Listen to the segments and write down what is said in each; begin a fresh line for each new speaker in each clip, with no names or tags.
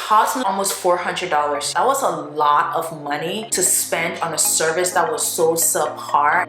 cost me almost $400. That was a lot of money to spend on a service that was so subpar.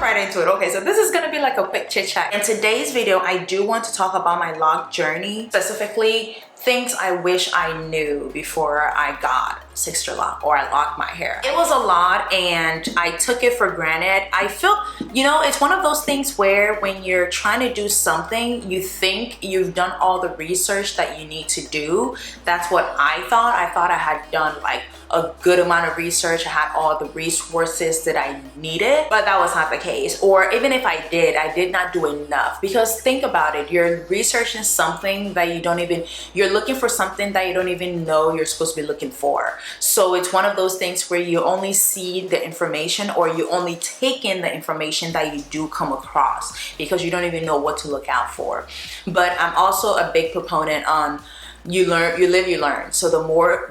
Right into it. Okay, so this is gonna be like a quick chit chat. In today's video, I do want to talk about my lock journey, specifically things I wish I knew before I got SISTERLOCK or I locked my hair. It was a lot and I took it for granted. I feel, you know, it's one of those things where when you're trying to do something, you think you've done all the research that you need to do. That's what I thought. I thought I had done like a good amount of research. I had all the resources that I needed, but that was not the case. Or even if I did not do enough. Because think about it, you're researching something that you don't even, you're looking for something that you don't even know you're supposed to be looking for. So it's one of those things where you only see the information, or you only take in the information that you do come across, because you don't even know what to look out for. But I'm also a big proponent on you learn, you live, you learn. So the more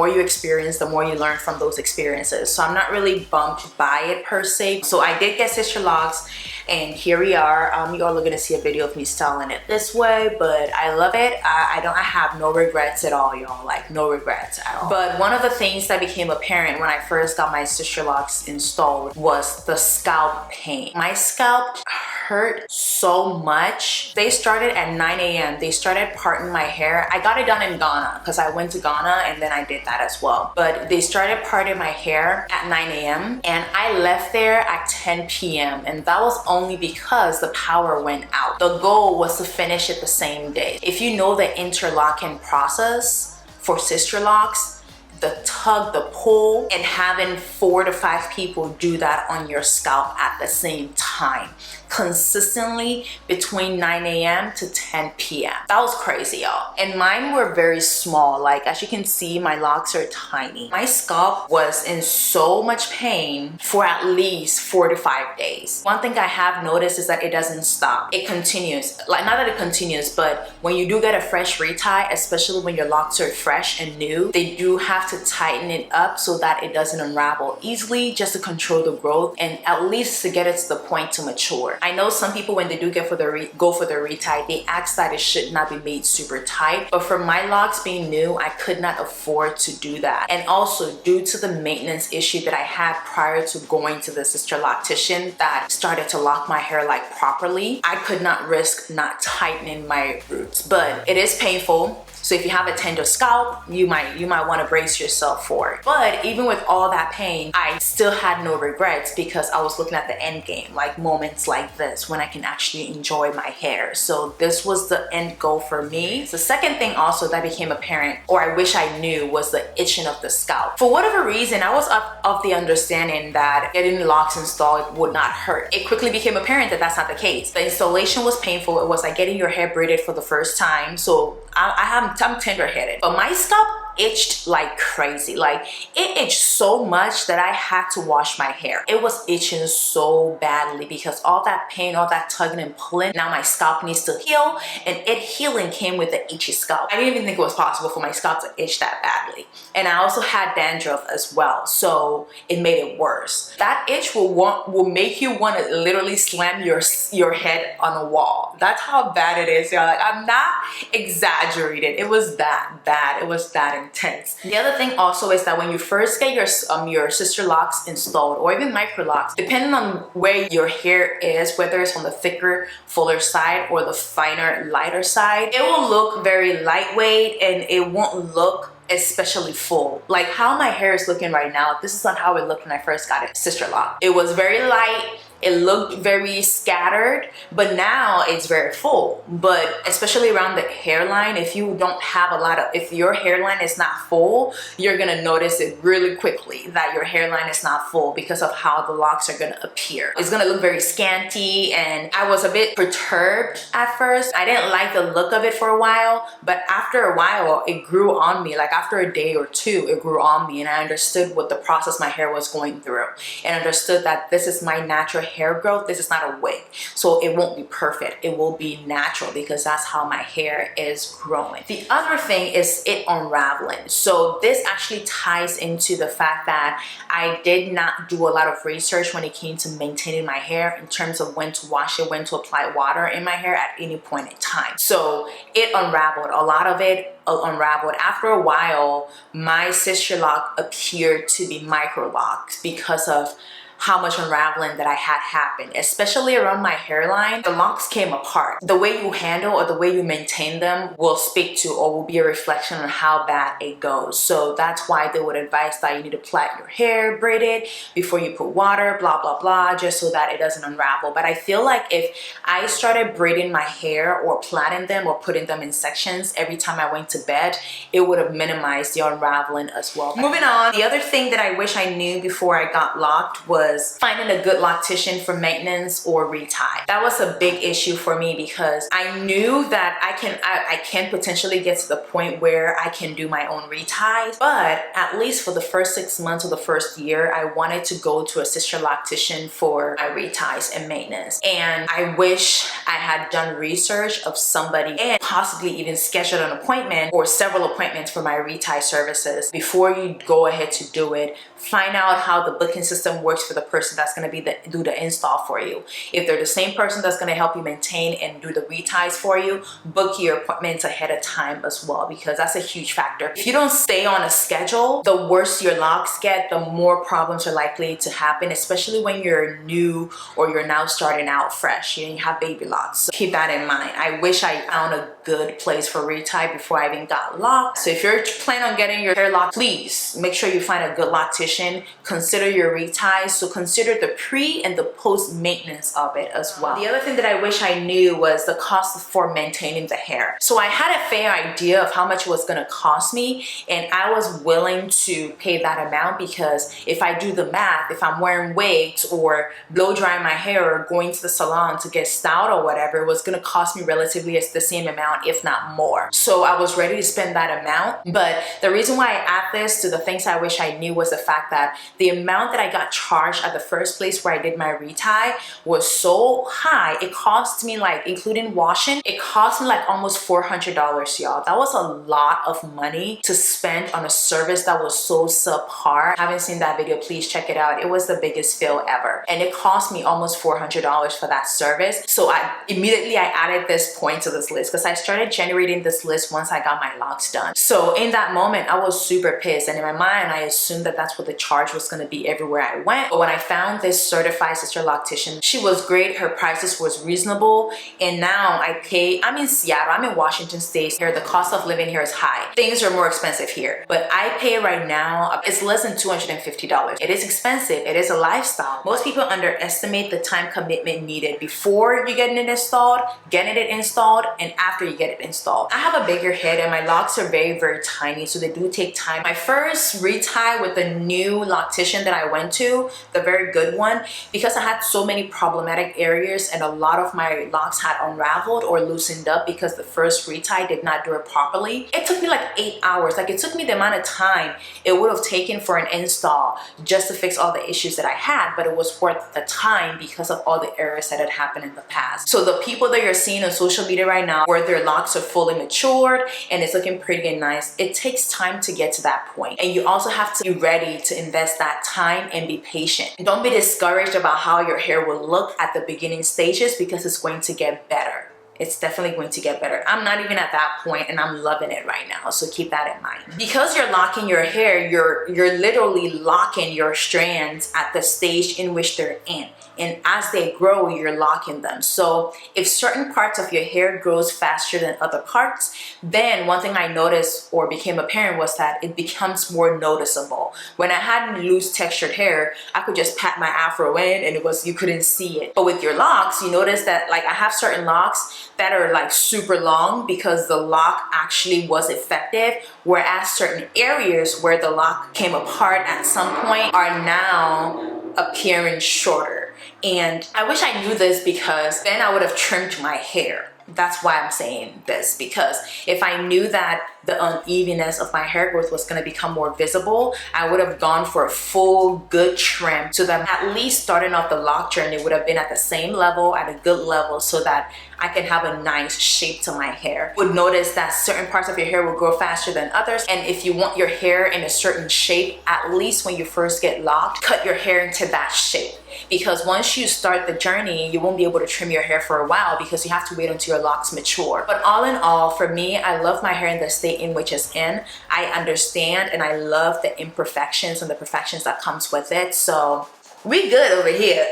you experience, the more you learn from those experiences. So I'm not really bumped by it per se. So I did get SISTERLOCKS, and here we are. You all are gonna see a video of me styling it this way, but I love it. I have no regrets at all, y'all. Like, no regrets at all. But one of the things that became apparent when I first got my SISTERLOCKS installed was the scalp pain. My scalp hurt so much. They started at 9 a.m. They started parting my hair. I got it done in Ghana because I went to Ghana and then I did that as well. But they started parting my hair at 9 a.m. and I left there at 10 p.m. and that was only because the power went out. The goal was to finish it the same day. If you know the interlocking process for SISTERLOCKS, the tug, the pull, and having 4 to 5 people do that on your scalp at the same time, consistently between 9 a.m. to 10 p.m. That was crazy, y'all. And mine were very small. Like, as you can see, my locks are tiny. My scalp was in so much pain for at least 4 to 5 days. One thing I have noticed is that it doesn't stop. It continues. Like, not that it continues, but when you do get a fresh retie, especially when your locks are fresh and new, they do have to tighten it up so that it doesn't unravel easily, just to control the growth and at least to get it to the point to mature. I know some people, when they do go for the retie, they ask that it should not be made super tight, but for my locks being new, I could not afford to do that. And also, due to the maintenance issue that I had prior to going to the SISTERLOCTician that started to lock my hair like properly, I could not risk not tightening my roots. But it is painful. So if you have a tender scalp, you might want to brace yourself for it. But even with all that pain, I still had no regrets because I was looking at the end game, like moments like this when I can actually enjoy my hair. So this was the end goal for me. The second thing also that became apparent, or I wish I knew, was the itching of the scalp. For whatever reason, I was of the understanding that getting locks installed would not hurt. It quickly became apparent that that's not the case. The installation was painful. It was like getting your hair braided for the first time. So I'm tender-headed, but my scalp itched like crazy. Like, it itched so much that I had to wash my hair. It was itching so badly because all that pain, all that tugging and pulling, now my scalp needs to heal, and it healing came with the itchy scalp. I didn't even think it was possible for my scalp to itch that badly. And I also had dandruff as well, so it made it worse. That itch will make you want to literally slam your head on a wall. That's how bad it is, y'all. Like, I'm not exaggerating. It was that bad. It was that intense. The other thing also is that when you first get your SISTERLOCKS installed, or even microlocks, depending on where your hair is, whether it's on the thicker, fuller side or the finer, lighter side, it will look very lightweight and it won't look especially full. Like how my hair is looking right now, this is not how it looked when I first got it SISTERLOCK. It was very light. It looked very scattered, but now it's very full. But especially around the hairline, if you don't have a lot of, if your hairline is not full, you're gonna notice it really quickly that your hairline is not full because of how the locks are gonna appear. It's gonna look very scanty, and I was a bit perturbed at first. I didn't like the look of it for a while, but after a while, it grew on me. Like after a day or two, it grew on me, and I understood what the process my hair was going through, and understood that this is my natural hair growth, this is not a wig, so it won't be perfect. It will be natural because that's how my hair is growing. The other thing is it unraveling. So this actually ties into the fact that I did not do a lot of research when it came to maintaining my hair in terms of when to wash it, when to apply water in my hair at any point in time. So it unraveled. A lot of it unraveled. After a while, my sister lock appeared to be micro locks because of how much unraveling that I had happened, especially around my hairline. The locks came apart. The way you handle or the way you maintain them will speak to or will be a reflection on how bad it goes. So that's why they would advise that you need to plait your hair, braid it before you put water, blah, blah, blah, just so that it doesn't unravel. But I feel like if I started braiding my hair or plaiting them or putting them in sections every time I went to bed, it would have minimized the unraveling as well. Moving on, the other thing that I wish I knew before I got locked was finding a good loctician for maintenance or retie. That was a big issue for me because I knew that I can potentially get to the point where I can do my own reties, but at least for the first 6 months or the first year, I wanted to go to a sister loctician for my reties and maintenance. And I wish I had done research of somebody and possibly even scheduled an appointment or several appointments for my retie services before you go ahead to do it. Find out how the booking system works for the person that's going to do the install for you. If they're the same person that's going to help you maintain and do the reties for you, book your appointments ahead of time as well, because that's a huge factor. If you don't stay on a schedule, the worse your locks get, the more problems are likely to happen, especially when you're new or you're now starting out fresh. You have baby locks. So keep that in mind. I wish I found a good place for retie before I even got locked. So if you're planning on getting your hair locked, please make sure you find a good loctician. Consider your reties. So consider the pre and the post maintenance of it as well. The other thing that I wish I knew was the cost for maintaining the hair. So I had a fair idea of how much it was going to cost me, and I was willing to pay that amount because if I do the math, if I'm wearing wigs or blow drying my hair or going to the salon to get styled or whatever, it was going to cost me relatively the same amount, if not more. So I was ready to spend that amount. But the reason why I add this to the things I wish I knew was the fact that the amount that I got charged at the first place where I did my retie was so high. It cost me, like, including washing, it cost me like almost $400, y'all. That was a lot of money to spend on a service that was so subpar. Haven't seen that video, please check it out. It was the biggest fail ever, and it cost me almost $400 for that service. So I immediately added this point to this list because I started generating this list once I got my locks done. So in that moment, I was super pissed, and in my mind, I assumed that that's what the charge was going to be everywhere I went. But when I found this certified sister loctician, she was great. Her prices was reasonable, and now I'm in Seattle, I'm in Washington State. Here, the cost of living here is high. Things are more expensive here, but I pay right now, it's less than $250. It is expensive. It is a lifestyle. Most people underestimate the time commitment needed before you getting it installed, getting it installed, and after you get it installed. I have a bigger head and my locks are very, very tiny, so they do take time. My first retie with the new loctician that I went to, the very good one, because I had so many problematic areas and a lot of my locks had unraveled or loosened up because the first retie did not do it properly. It took me like 8 hours. Like, it took me the amount of time it would have taken for an install just to fix all the issues that I had, but it was worth the time because of all the errors that had happened in the past. So the people that you're seeing on social media right now where their locks are fully matured and it's looking pretty and nice, it takes time to get to that point, and you also have to be ready to invest that time and be patient. Don't be discouraged about how your hair will look at the beginning stages because it's going to get better. It's definitely going to get better. I'm not even at that point and I'm loving it right now, so keep that in mind. Because you're locking your hair, you're literally locking your strands at the stage in which they're in. And as they grow, you're locking them. So if certain parts of your hair grows faster than other parts, then one thing I noticed or became apparent was that it becomes more noticeable. When I had loose textured hair, I could just pat my afro in and you couldn't see it. But with your locks, you notice that, like, I have certain locks that are like super long because the lock actually was effective, whereas certain areas where the lock came apart at some point are now appearing shorter. And I wish I knew this because then I would have trimmed my hair. That's why I'm saying this, because if I knew that the unevenness of my hair growth was going to become more visible, I would have gone for a full good trim, so that at least starting off the lock journey would have been at the same level, at a good level, so that I can have a nice shape to my hair. You would notice that certain parts of your hair will grow faster than others, and if you want your hair in a certain shape, at least when you first get locked, cut your hair into that shape. Because once you start the journey, you won't be able to trim your hair for a while because you have to wait until your locks mature. But all in all, for me, I love my hair in the state in which it's in. I understand and I love the imperfections and the perfections that comes with it. So we good over here.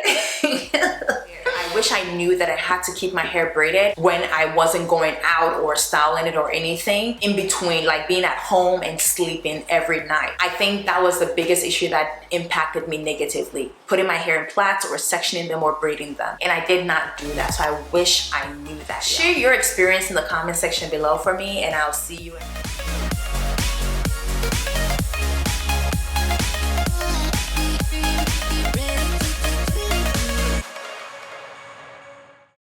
I wish I knew that I had to keep my hair braided when I wasn't going out or styling it or anything in between, like being at home and sleeping every night. I think that was the biggest issue that impacted me negatively, putting my hair in plaits or sectioning them or braiding them. And I did not do that, so I wish I knew that. Share your experience in the comment section below for me, and I'll see you in